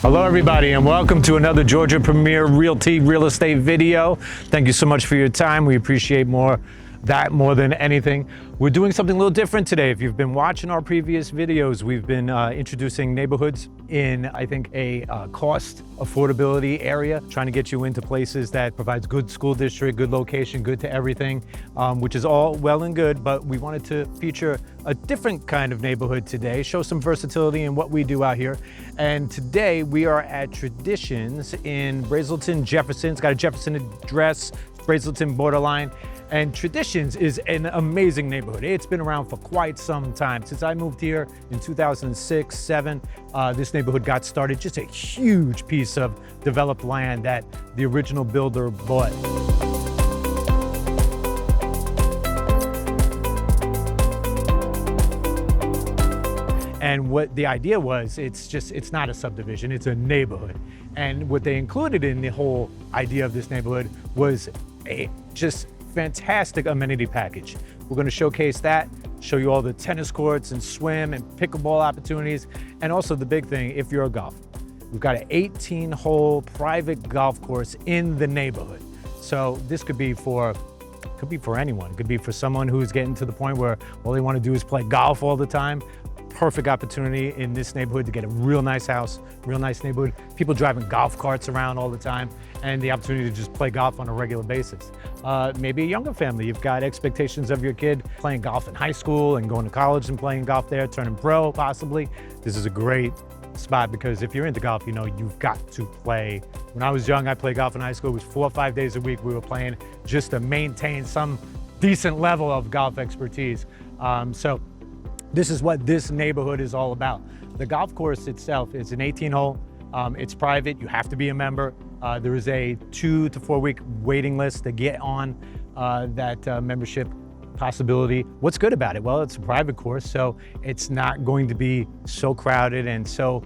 Hello everybody and welcome to another Georgia Premier Realty real estate video. Thank you so much for your time. We appreciate that more than anything. We're doing something a little different today. If you've been watching our previous videos, we've been introducing neighborhoods in, I think, a cost affordability area, trying to get you into places that provides good school district, good location, good to everything, which is all well and good, but we wanted to feature a different kind of neighborhood today, show some versatility in what we do out here. And today we are at Traditions in Braselton, Jefferson. It's got a Jefferson address, Braselton borderline. And Traditions is an amazing neighborhood. It's been around for quite some time. Since I moved here in 2006-07, this neighborhood got started. Just a huge piece of developed land that the original builder bought. And what the idea was, it's not a subdivision, it's a neighborhood. And what they included in the whole idea of this neighborhood was a just fantastic amenity package. We're going to showcase that, show you all the tennis courts and swim and pickleball opportunities, and also the big thing, if you're a golfer. We've got an 18-hole private golf course in the neighborhood. So this could be for anyone. It could be for someone who's getting to the point where all they want to do is play golf all the time. Perfect opportunity in this neighborhood to get a real nice house, real nice neighborhood. People driving golf carts around all the time, and the opportunity to just play golf on a regular basis. Maybe a younger family, you've got expectations of your kid playing golf in high school and going to college and playing golf there, turning pro possibly. This is a great spot because if you're into golf, you know you've got to play. When I was young, I played golf in high school. It was 4 or 5 days a week we were playing just to maintain some decent level of golf expertise. So this is what this neighborhood is all about. The golf course itself is an 18-hole. It's private. You have to be a member. There is a 2 to 4 week waiting list to get on that membership possibility. What's good about it? Well, it's a private course, so it's not going to be so crowded and so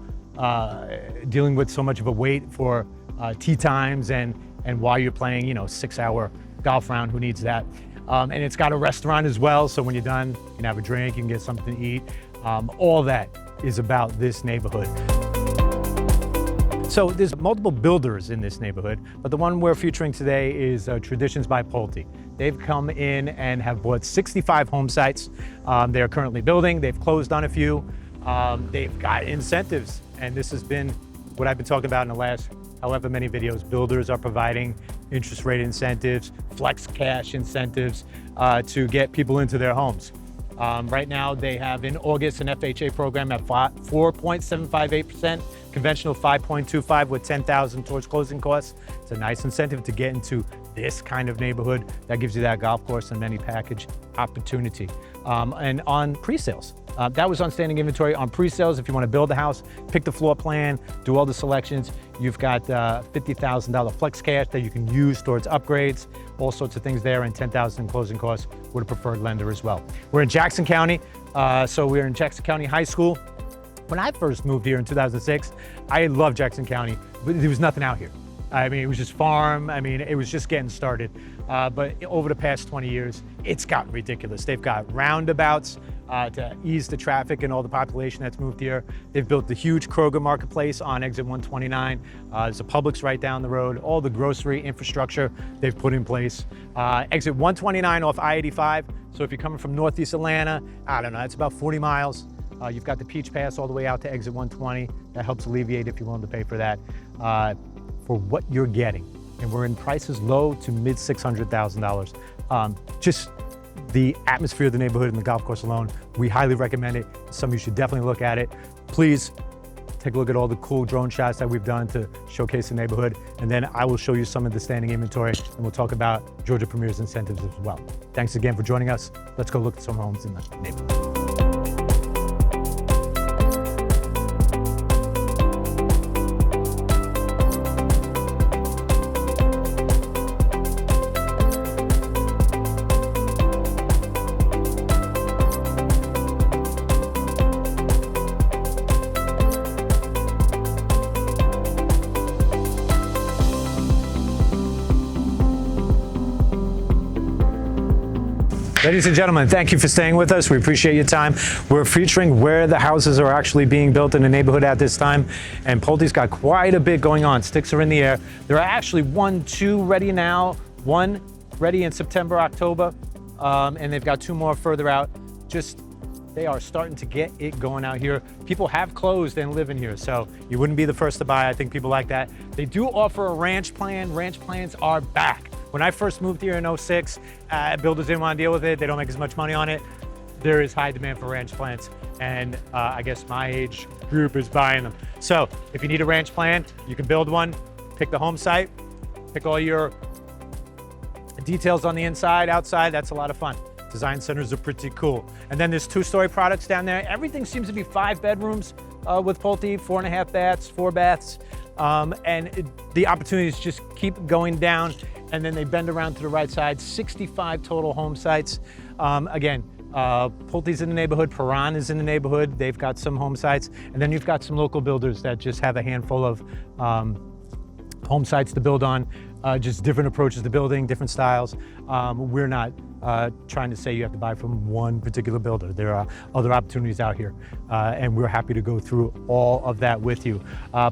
dealing with so much of a wait for tee times and while you're playing, 6-hour golf round. Who needs that? And it's got a restaurant as well, so when you're done, you can have a drink, you can get something to eat. All that is about this neighborhood. So there's multiple builders in this neighborhood, but the one we're featuring today is Traditions by Pulte. They've come in and have bought 65 home sites. They're currently building, they've closed on a few. They've got incentives, and this has been what I've been talking about in the last however many videos. Builders are providing interest rate incentives, flex cash incentives to get people into their homes. Right now they have in August an FHA program at 4.758%, conventional 5.25 with $10,000 towards closing costs. It's a nice incentive to get into this kind of neighborhood that gives you that golf course and many package opportunity. And on pre-sales, that was on standing inventory. On pre-sales, if you want to build a house, pick the floor plan, do all the selections, you've got $50,000 flex cash that you can use towards upgrades, all sorts of things there, and $10,000 closing costs with a preferred lender as well. We're in Jackson County, so we're in Jackson County High School. When I first moved here in 2006, I loved Jackson County, but there was nothing out here. I mean, it was just farm. I mean, it was just getting started. But over the past 20 years, it's gotten ridiculous. They've got roundabouts to ease the traffic and all the population that's moved here. They've built the huge Kroger marketplace on exit 129. There's a Publix right down the road. All the grocery infrastructure they've put in place. Exit 129 off I-85. So if you're coming from Northeast Atlanta, I don't know, it's about 40 miles. You've got the Peach Pass all the way out to exit 120. That helps alleviate if you're willing to pay for that. For what you're getting. And we're in prices low to mid $600,000. Just the atmosphere of the neighborhood and the golf course alone, we highly recommend it. Some of you should definitely look at it. Please take a look at all the cool drone shots that we've done to showcase the neighborhood. And then I will show you some of the standing inventory and we'll talk about Georgia Premier's incentives as well. Thanks again for joining us. Let's go look at some homes in the neighborhood. Ladies and gentlemen, thank you for staying with us. We appreciate your time. We're featuring where the houses are actually being built in the neighborhood at this time. And Pulte's got quite a bit going on. Sticks are in the air. There are actually 2 ready now, 1 ready in September, October, and they've got 2 more further out. They are starting to get it going out here. People have closed and live in here, so you wouldn't be the first to buy. I think people like that. They do offer a ranch plan. Ranch plans are back. When I first moved here in 06, builders didn't want to deal with it. They don't make as much money on it. There is high demand for ranch plans, and I guess my age group is buying them. So if you need a ranch plan, you can build one, pick the home site, pick all your details on the inside, outside. That's a lot of fun. Design centers are pretty cool. And then there's 2-story products down there. Everything seems to be 5 bedrooms with Pulte, 4.5 baths, 4 baths. The opportunities just keep going down, and then they bend around to the right side. 65 total home sites. Again, Pulte's in the neighborhood, Perron is in the neighborhood. They've got some home sites. And then you've got some local builders that just have a handful of home sites to build on. Just different approaches to building, different styles. We're not trying to say you have to buy from one particular builder. There are other opportunities out here, and we're happy to go through all of that with you.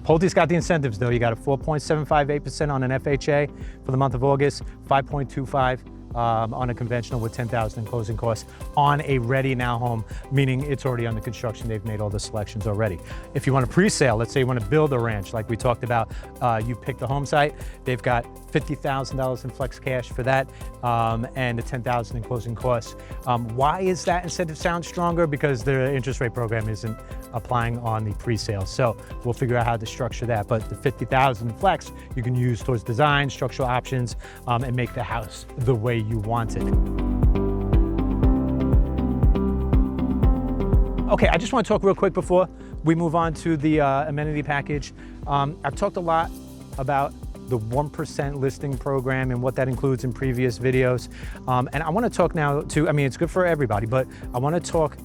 Pulte's got the incentives though. You got a 4.758% on an FHA for the month of August, 5.25 on a conventional with $10,000 in closing costs on a ready now home, meaning it's already under construction. They've made all the selections already. If you want a pre-sale, let's say you want to build a ranch like we talked about, you pick the home site. They've got $50,000 in flex cash for that, and the $10,000 in closing costs. Why is that incentive sound stronger? Because the interest rate program isn't applying on the pre-sale. So we'll figure out how to structure that. But the $50,000 flex you can use towards design, structural options, and make the house the way you want it. Okay, I just want to talk real quick before we move on to the amenity package. I've talked a lot about the 1% listing program and what that includes in previous videos. And I want to talk now to, I mean, it's good for everybody, but I want to talk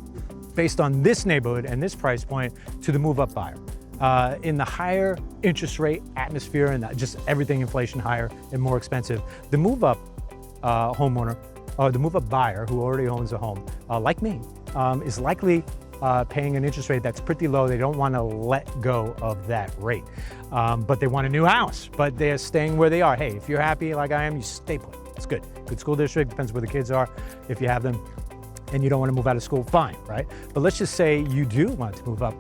based on this neighborhood and this price point to the move-up buyer. In the higher interest rate atmosphere and just everything inflation higher and more expensive, the move-up homeowner, or the move-up buyer who already owns a home, like me, is likely paying an interest rate that's pretty low. They don't want to let go of that rate, but they want a new house, but they're staying where they are. Hey, if you're happy like I am, you stay put. It's good. Good school district, depends where the kids are, if you have them, and you don't want to move out of school, fine, right? But let's just say you do want to move up.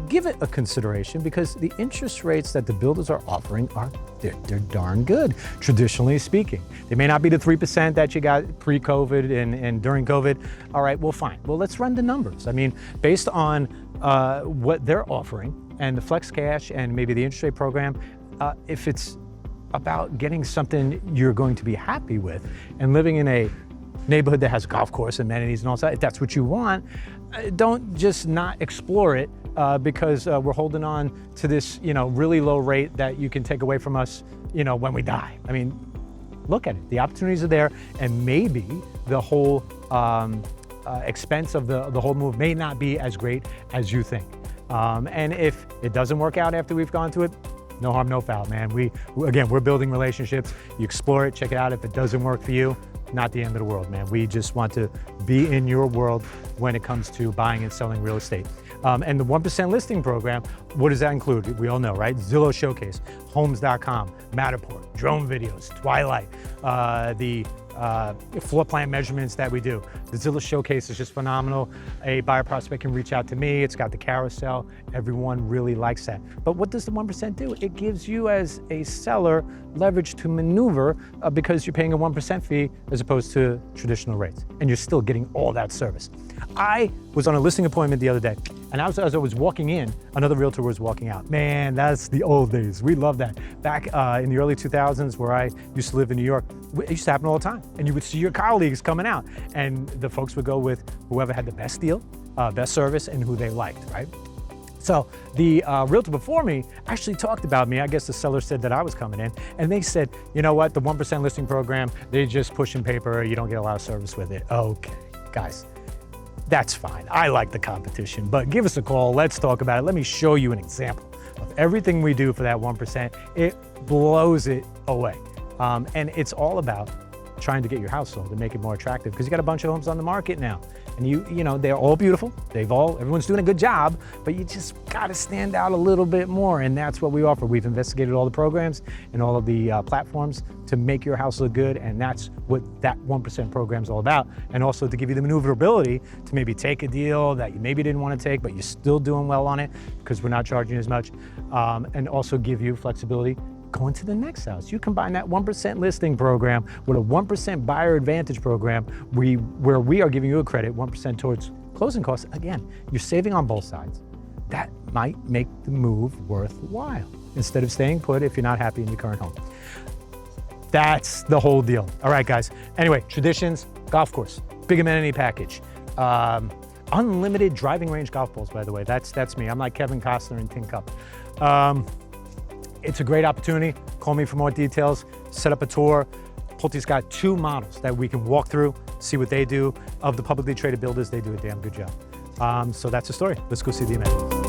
Give it a consideration, because the interest rates that the builders are offering they're darn good, traditionally speaking. They may not be the 3% that you got pre-COVID and during COVID. All right, well, fine. Well, let's run the numbers. I mean, based on what they're offering and the flex cash and maybe the interest rate program, if it's about getting something you're going to be happy with and living in a neighborhood that has a golf course, amenities and all that, if that's what you want, don't just not explore it because we're holding on to this, really low rate that you can take away from us, when we die. I mean, look at it. The opportunities are there, and maybe the whole expense of the whole move may not be as great as you think. And if it doesn't work out after we've gone through it, no harm, no foul, man. We're building relationships. You explore it, check it out. If it doesn't work for you, not the end of the world, man. We just want to be in your world when it comes to buying and selling real estate. And the 1% listing program, what does that include? We all know, right? Zillow Showcase, Homes.com, Matterport, drone videos, Twilight, the floor plan measurements that we do. The Zillow Showcase is just phenomenal. A buyer prospect can reach out to me. It's got the carousel. Everyone really likes that. But what does the 1% do? It gives you as a seller leverage to maneuver because you're paying a 1% fee as opposed to traditional rates. And you're still getting all that service. I was on a listing appointment the other day, and as I was walking in, another realtor was walking out. Man, that's the old days. We love that. Back in the early 2000s, where I used to live in New York, it used to happen all the time. And you would see your colleagues coming out, and the folks would go with whoever had the best deal, best service, and who they liked, right? So the realtor before me actually talked about me. I guess the seller said that I was coming in, and they said, you know what, the 1% listing program, they just push in paper, you don't get a lot of service with it. Okay, guys, that's fine. I like the competition, but give us a call. Let's talk about it. Let me show you an example of everything we do for that 1%. It blows it away. And it's all about trying to get your house sold and make it more attractive, because you got a bunch of homes on the market now, and you know, they're all beautiful. Everyone's doing a good job, but you just got to stand out a little bit more, and that's what we offer. We've investigated all the programs and all of the platforms to make your house look good, and that's what that 1% program is all about. And also to give you the maneuverability to maybe take a deal that you maybe didn't want to take, but you're still doing well on it because we're not charging as much, and also give you flexibility going to the next house. You combine that 1% listing program with a 1% buyer advantage program where we are giving you a credit, 1% towards closing costs. Again, you're saving on both sides. That might make the move worthwhile instead of staying put if you're not happy in your current home. That's the whole deal. All right, guys. Anyway, Traditions golf course, big amenity package. Unlimited driving range golf balls, by the way. That's me. I'm like Kevin Costner in Tin Cup. It's a great opportunity. Call me for more details. Set up a tour. Pulte's got 2 models that we can walk through, see what they do. Of the publicly traded builders, they do a damn good job. So that's the story. Let's go see the amenities.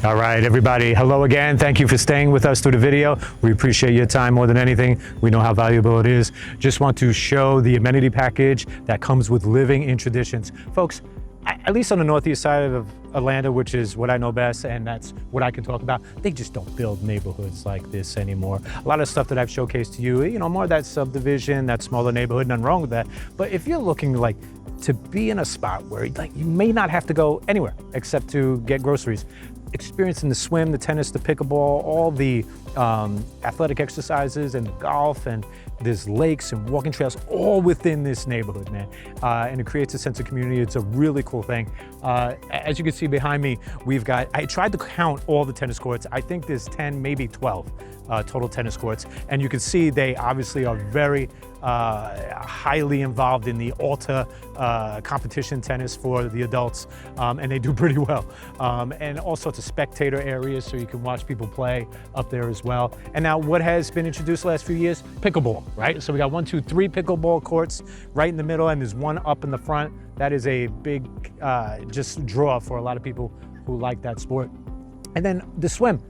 All right, everybody, hello again. Thank you for staying with us through the video. We appreciate your time more than anything. We know how valuable it is. Just want to show the amenity package that comes with living in Traditions. Folks, at least on the northeast side of Atlanta, which is what I know best, and that's what I can talk about, they just don't build neighborhoods like this anymore. A lot of stuff that I've showcased to you, you know, more of that subdivision, that smaller neighborhood, nothing wrong with that. But if you're looking like to be in a spot where like you may not have to go anywhere except to get groceries, experiencing the swim, the tennis, the pickleball, all the athletic exercises and the golf, and there's lakes and walking trails all within this neighborhood, man. And it creates a sense of community. It's a really cool thing. As you can see behind me, I tried to count all the tennis courts. I think there's 10, maybe 12 total tennis courts. And you can see they obviously are very highly involved in the Alta competition tennis for the adults, and they do pretty well. And all sorts of spectator areas so you can watch people play up there as well. And now what has been introduced the last few years? Pickleball, right? So we got 1, 2, 3 pickleball courts right in the middle, and there's one up in the front. That is a big just draw for a lot of people who like that sport. And then the swim.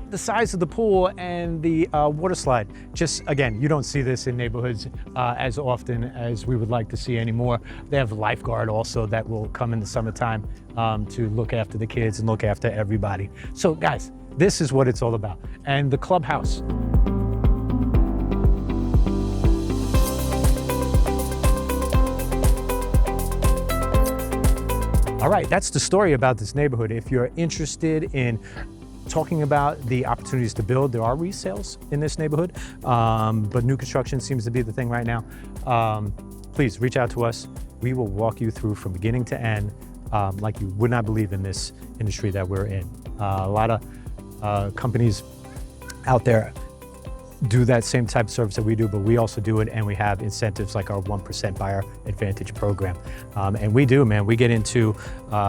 The size of the pool and the water slide. Just, again, you don't see this in neighborhoods as often as we would like to see anymore. They have a lifeguard also that will come in the summertime to look after the kids and look after everybody. So guys, this is what it's all about. And the clubhouse. All right, that's the story about this neighborhood. If you're interested in talking about the opportunities to build, there are resales in this neighborhood, but new construction seems to be the thing right now. Please reach out to us. We will walk you through from beginning to end like you would not believe in this industry that we're in. A lot of companies out there do that same type of service that we do, but we also do it, and we have incentives like our 1% buyer advantage program. And we do, man, we get into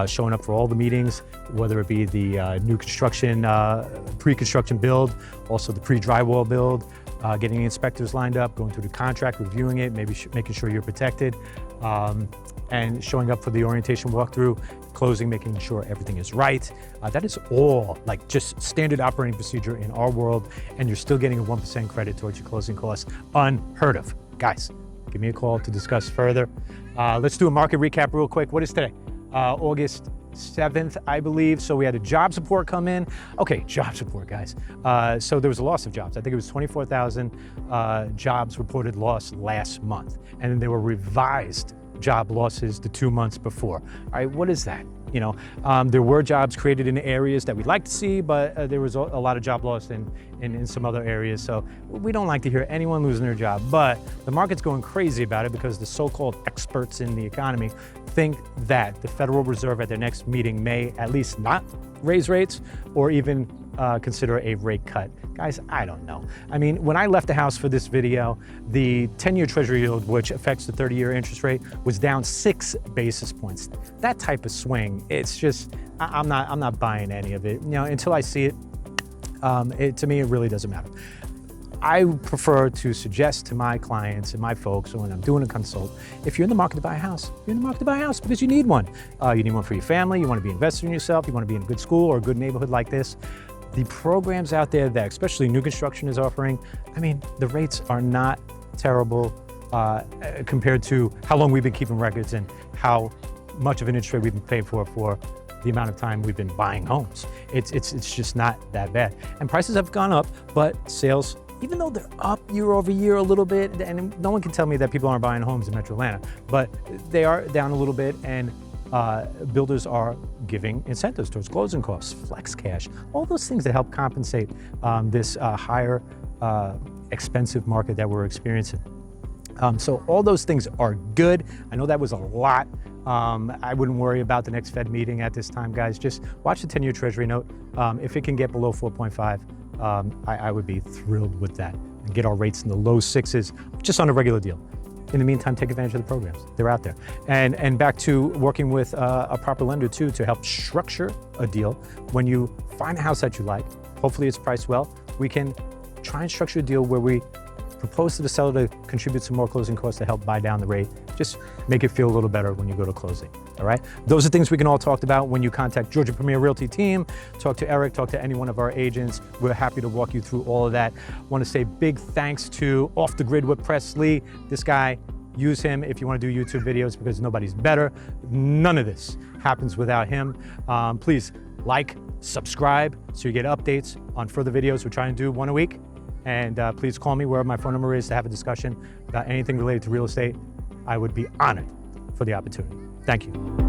showing up for all the meetings, whether it be the new construction, pre-construction build, also the pre-drywall build, getting inspectors lined up, going through the contract, reviewing it, maybe making sure you're protected, and showing up for the orientation walkthrough, closing, making sure everything is right. That is all like just standard operating procedure in our world, and you're still getting a 1% credit towards your closing costs. Unheard of. Guys, give me a call to discuss further. Let's do a market recap real quick. What is today? August 7th, I believe. So we had a job support come in. Okay, job support, guys. So there was a loss of jobs. I think it was 24,000 jobs reported lost last month. And then there were revised job losses the 2 months before. All right, what is that? You know, there were jobs created in areas that we'd like to see, but there was a lot of job loss in some other areas. So we don't like to hear anyone losing their job, but the market's going crazy about it because the so-called experts in the economy think that the Federal Reserve at their next meeting may at least not raise rates or even consider a rate cut. Guys, I don't know. I mean, when I left the house for this video, the 10-year Treasury yield, which affects the 30-year interest rate, was down 6 basis points. That type of swing, it's just, I'm not buying any of it. You know, until I see it, to me, it really doesn't matter. I prefer to suggest to my clients and my folks when I'm doing a consult, if you're in the market to buy a house, you're in the market to buy a house because you need one. You need one for your family, you want to be invested in yourself, you want to be in a good school or a good neighborhood like this. The programs out there that especially new construction is offering, I mean, the rates are not terrible compared to how long we've been keeping records and how much of an interest rate we've been paying for the amount of time we've been buying homes. It's just not that bad. And prices have gone up, but sales, even though they're up year over year a little bit, and no one can tell me that people aren't buying homes in Metro Atlanta, but they are down a little bit, and builders are giving incentives towards closing costs, flex cash, all those things that help compensate this higher expensive market that we're experiencing. So all those things are good. I know that was a lot. I wouldn't worry about the next Fed meeting at this time, guys. Just watch the 10-year Treasury note. If it can get below 4.5, I would be thrilled with that and get our rates in the low sixes just on a regular deal. In the meantime, take advantage of the programs. They're out there. And back to working with a proper lender too to help structure a deal. When you find a house that you like, hopefully it's priced well, we can try and structure a deal where we propose to the seller to contribute some more closing costs to help buy down the rate. Just make it feel a little better when you go to closing, all right? Those are things we can all talk about when you contact Georgia Premier Realty team, talk to Eric, talk to any one of our agents. We're happy to walk you through all of that. Want to say big thanks to Off the Grid with Presley. This guy, use him if you want to do YouTube videos because nobody's better. None of this happens without him. Please like, subscribe so you get updates on further videos. We're trying to do one a week. And please call me where my phone number is to have a discussion about anything related to real estate. I would be honored for the opportunity. Thank you.